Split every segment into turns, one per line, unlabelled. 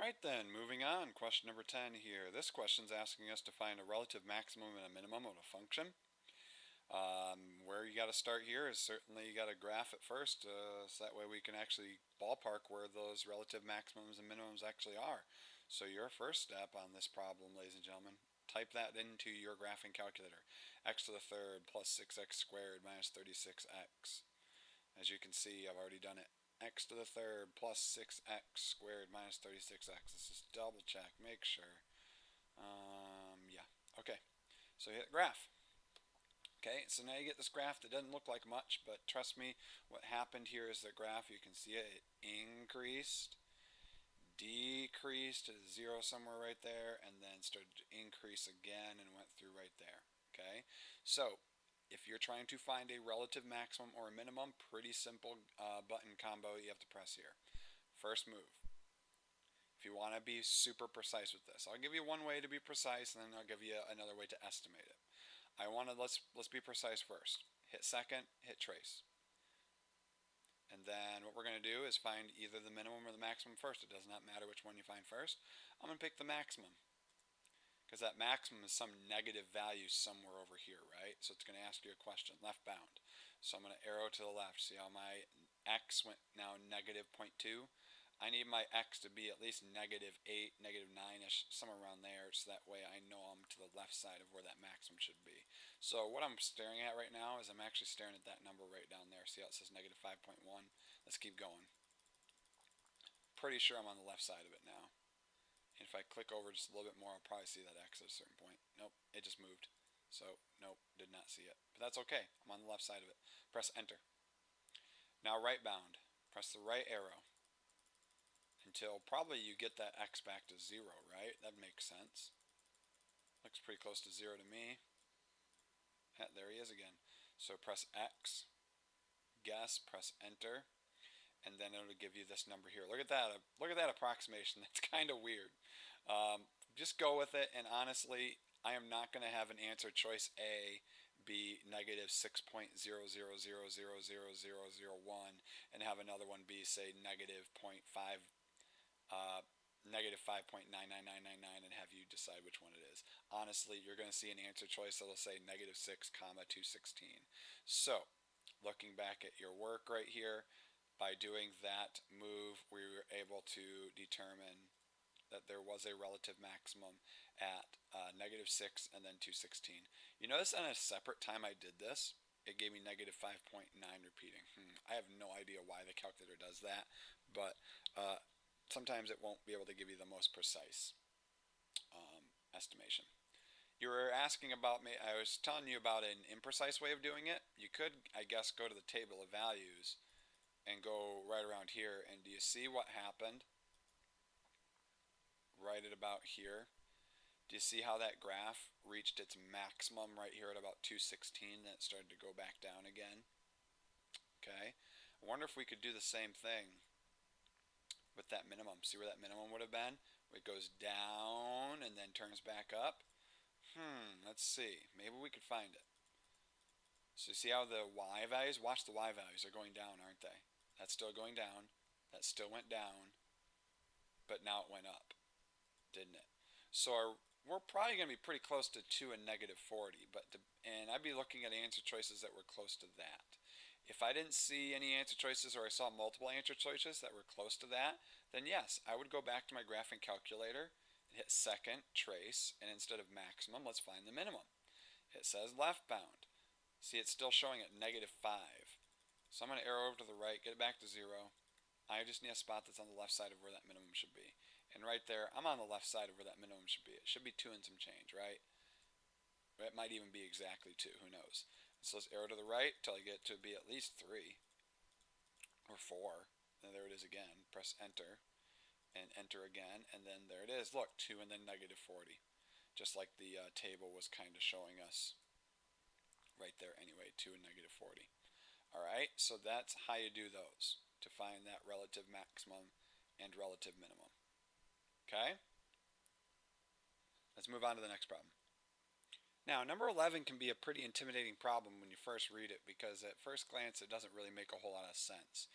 Alright then, moving on. Question number 10 here. This question's asking us to find a relative maximum and a minimum of a function. Where you got to start here is certainly you got to graph it first, so that way we can actually ballpark where those relative maximums and minimums actually are. So your first step on this problem, ladies and gentlemen, type that into your graphing calculator. X to the third plus 6x squared minus 36x. As you can see, I've already done it. X to the third plus 6x squared minus 36x. Let's just double check, make sure. Yeah, okay. So hit graph. Okay, so now you get this graph that doesn't look like much, but trust me, what happened here is the graph, you can see it increased, decreased to 0 somewhere right there, and then started to increase again and went through right there. Okay, so if you're trying to find a relative maximum or a minimum, pretty simple button combo you have to press here. First move. If you want to be super precise with this, I'll give you one way to be precise, and then I'll give you another way to estimate it. Let's be precise first. Hit second, hit trace. And then what we're going to do is find either the minimum or the maximum first. It does not matter which one you find first. I'm going to pick the maximum, because that maximum is some negative value somewhere over here, right? So it's going to ask you a question, left bound. So I'm going to arrow to the left. See how my x went now negative 0.2? I need my x to be at least negative 8, negative 9-ish, somewhere around there, so that way I know I'm to the left side of where that maximum should be. So what I'm staring at right now is I'm actually staring at that number right down there. See how it says negative 5.1? Let's keep going. Pretty sure I'm on the left side of it now. And if I click over just a little bit more, I'll probably see that x at a certain point. Nope, it just moved. So, nope, did not see it. But that's okay. I'm on the left side of it. Press enter. Now right bound. Press the right arrow until probably you get that x back to 0, right? That makes sense. Looks pretty close to 0 to me. There he is again. So press X, guess, press enter, and then it'll give you this number here. Look at that. Look at that approximation. That's kind of weird. Just go with it, and honestly, I am not going to have an answer choice A be negative 6.00000001 and have another one be, say, negative 0.5, negative 5.99999 and have you decide which one it is. Honestly, you're going to see an answer choice that'll say negative 6, 216. So, looking back at your work right here, by doing that move, we were able to determine that there was a relative maximum at negative 6 and then 216. You notice on a separate time I did this, it gave me negative 5.9 repeating. I have no idea why the calculator does that, but sometimes it won't be able to give you the most precise estimation. You were asking about me, I was telling you about an imprecise way of doing it. You could, I guess, go to the table of values and go right around here, and do you see what happened right at about here? Do you see how that graph reached its maximum right here at about 216 and it started to go back down again? Okay, I wonder if we could do the same thing with that minimum. See where that minimum would have been? It goes down and then turns back up. Let's see. Maybe we could find it. So you see how the y values, watch the y values, are going down, aren't they? That's still going down. That still went down. But now it went up, didn't it? So we're probably going to be pretty close to 2 and negative 40. And I'd be looking at answer choices that were close to that. If I didn't see any answer choices, or I saw multiple answer choices that were close to that, then yes, I would go back to my graphing calculator and hit second, trace, and instead of maximum, let's find the minimum. It says left bound. See, it's still showing at negative 5. So I'm going to arrow over to the right, get it back to 0. I just need a spot that's on the left side of where that minimum should be. And right there, I'm on the left side of where that minimum should be. It should be 2 and some change, right? It might even be exactly 2, who knows. So let's arrow to the right until I get to be at least 3 or 4. And there it is again. Press enter and enter again, and then there it is. Look, 2 and then negative 40. Just like the table was kind of showing us right there anyway, 2 and negative 40. Alright, so that's how you do those, to find that relative maximum and relative minimum. Okay? Let's move on to the next problem. Now, number 11 can be a pretty intimidating problem when you first read it, because at first glance it doesn't really make a whole lot of sense.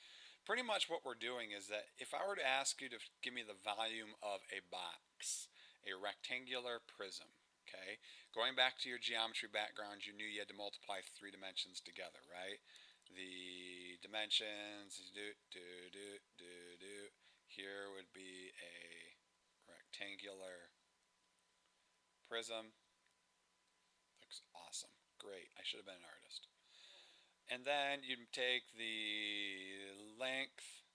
pretty much what we're doing is that if I were to ask you to give me the volume of a box, a rectangular prism, okay, going back to your geometry background, you knew you had to multiply 3 dimensions together, right? The dimensions, here would be a rectangular prism. Looks awesome. Great. I should have been an artist. And then you'd take the length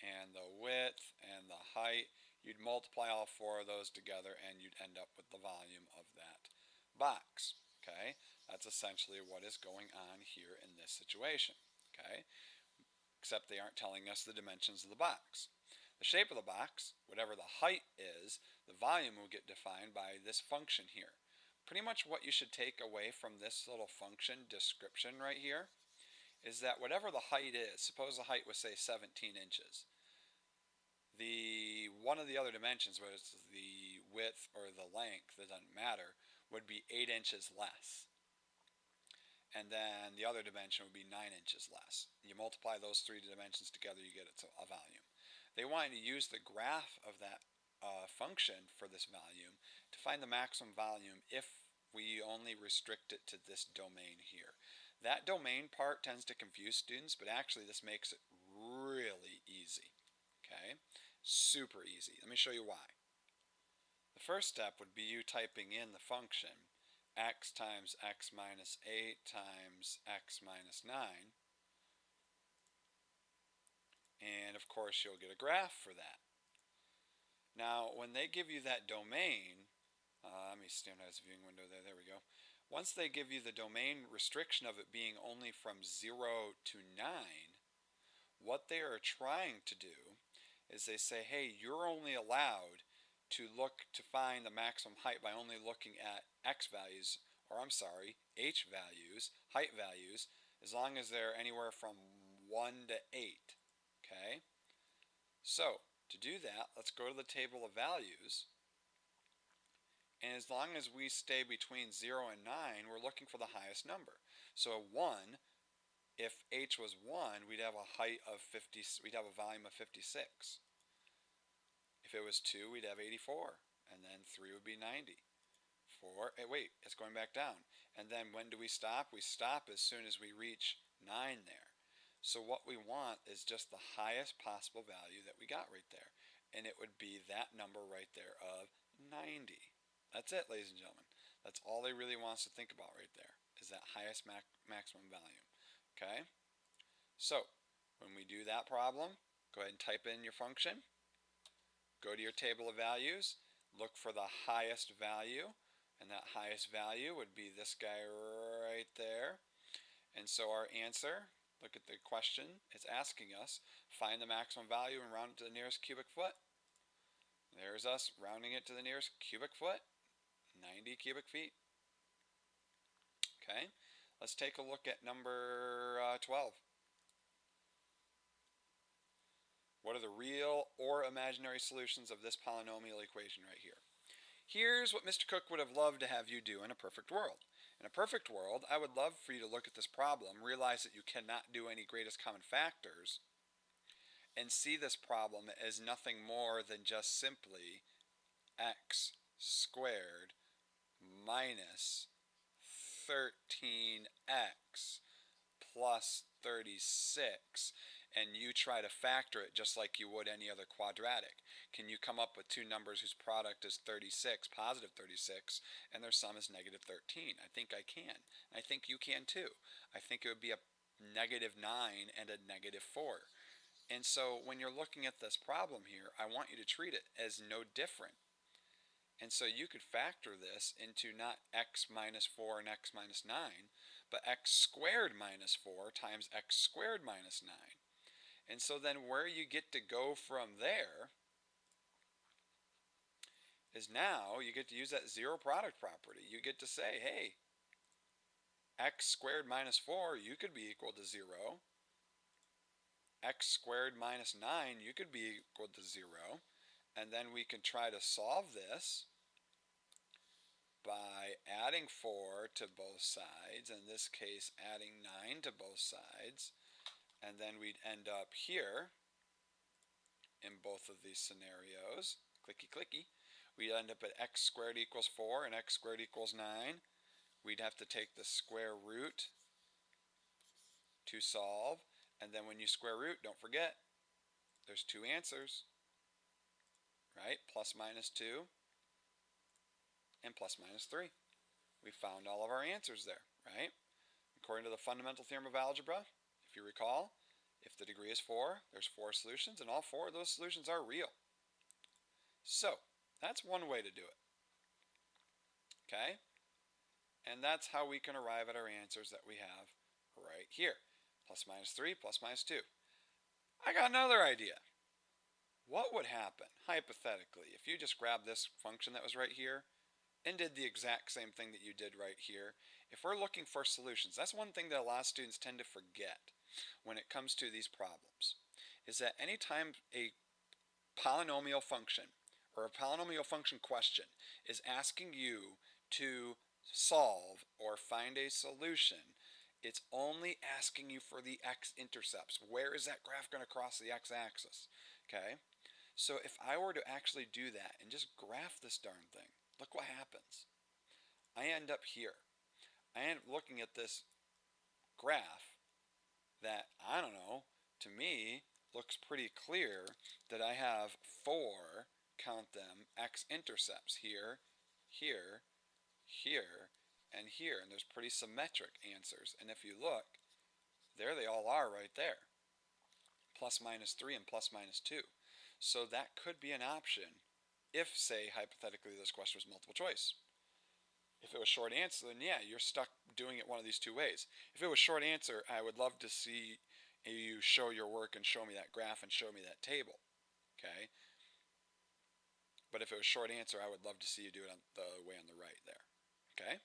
and the width and the height. You'd multiply all 4 of those together and you'd end up with the volume of that box. Okay? That's essentially what is going on here in this situation. Okay? Except they aren't telling us the dimensions of the box. The shape of the box, whatever the height is, the volume will get defined by this function here. Pretty much what you should take away from this little function description right here is that whatever the height is, suppose the height was say 17 inches. The one of the other dimensions, whether it's the width or the length, it doesn't matter, would be 8 inches less. And then the other dimension would be 9 inches less. You multiply those 3 dimensions together, you get a volume. They wanted to use the graph of that function for this volume to find the maximum volume if we only restrict it to this domain here. That domain part tends to confuse students, but actually this makes it really easy. Okay? Super easy. Let me show you why. The first step would be you typing in the function x times x minus 8 times x minus 9. And of course you'll get a graph for that. Now when they give you that domain, let me standardize the viewing window there, there we go. Once they give you the domain restriction of it being only from 0 to 9, what they are trying to do is they say, hey, you're only allowed to look to find the maximum height by only looking at x values, or I'm sorry, h values, height values, as long as they're anywhere from 1 to 8. Okay? So, to do that, let's go to the table of values. And as long as we stay between 0 and 9, we're looking for the highest number. So 1, if h was 1, we'd have a height of 50, we'd have a volume of 56. If it was 2, we'd have 84. And then 3 would be 90. 4, wait, it's going back down. And then when do we stop? We stop as soon as we reach 9 there. So what we want is just the highest possible value that we got right there. And it would be that number right there of 90. That's it, ladies and gentlemen. That's all they really want us to think about right there, is that highest maximum volume. Okay? So, when we do that problem, go ahead and type in your function. Go to your table of values. Look for the highest value. And that highest value would be this guy right there. And so our answer, look at the question, it's asking us, find the maximum value and round it to the nearest cubic foot. There's us rounding it to the nearest cubic foot, 90 cubic feet. Okay, let's take a look at number 12. What are the real or imaginary solutions of this polynomial equation right here? Here's what Mr. Cook would have loved to have you do in a perfect world. In a perfect world, I would love for you to look at this problem, realize that you cannot do any greatest common factors, and see this problem as nothing more than just simply x squared minus 13x plus 36, and you try to factor it just like you would any other quadratic. Can you come up with two numbers whose product is 36, positive 36, and their sum is negative 13? I think I can. I think you can too. I think it would be a negative 9 and a negative 4. And so when you're looking at this problem here, I want you to treat it as no different. And so you could factor this into not x minus 4 and x minus 9, but x squared minus 4 times x squared minus 9. And so then where you get to go from there is now you get to use that zero product property. You get to say, hey, x squared minus 4, you could be equal to 0. X squared minus 9, you could be equal to 0. And then we can try to solve this by adding 4 to both sides, in this case adding 9 to both sides. And then we'd end up here in both of these scenarios. Clicky, clicky. We'd end up at x squared equals 4 and x squared equals 9. We'd have to take the square root to solve. And then when you square root, don't forget, there's two answers, right? Plus minus 2 and plus minus 3. We found all of our answers there, right? According to the fundamental theorem of algebra, if you recall, if the degree is 4, there's 4 solutions, and all 4 of those solutions are real. So, that's one way to do it. Okay? And that's how we can arrive at our answers that we have right here. Plus minus 3, plus minus 2. I got another idea. What would happen, hypothetically, if you just grabbed this function that was right here and did the exact same thing that you did right here? If we're looking for solutions, that's one thing that a lot of students tend to forget when it comes to these problems, is that anytime a polynomial function or a polynomial function question is asking you to solve or find a solution, it's only asking you for the x-intercepts. Where is that graph going to cross the x-axis? Okay? So if I were to actually do that and just graph this darn thing, look what happens. I end up here. I end up looking at this graph that, I don't know, to me looks pretty clear that I have 4, count them, x-intercepts here, here, here, and here. And there's pretty symmetric answers. And if you look, there they all are right there. Plus minus 3 and plus minus 2. So that could be an option if, say, hypothetically this question was multiple choice. If it was short answer, then yeah, you're stuck doing it one of these two ways. If it was short answer, I would love to see you show your work and show me that graph and show me that table. Okay? But if it was short answer, I would love to see you do it on the way on the right there. Okay?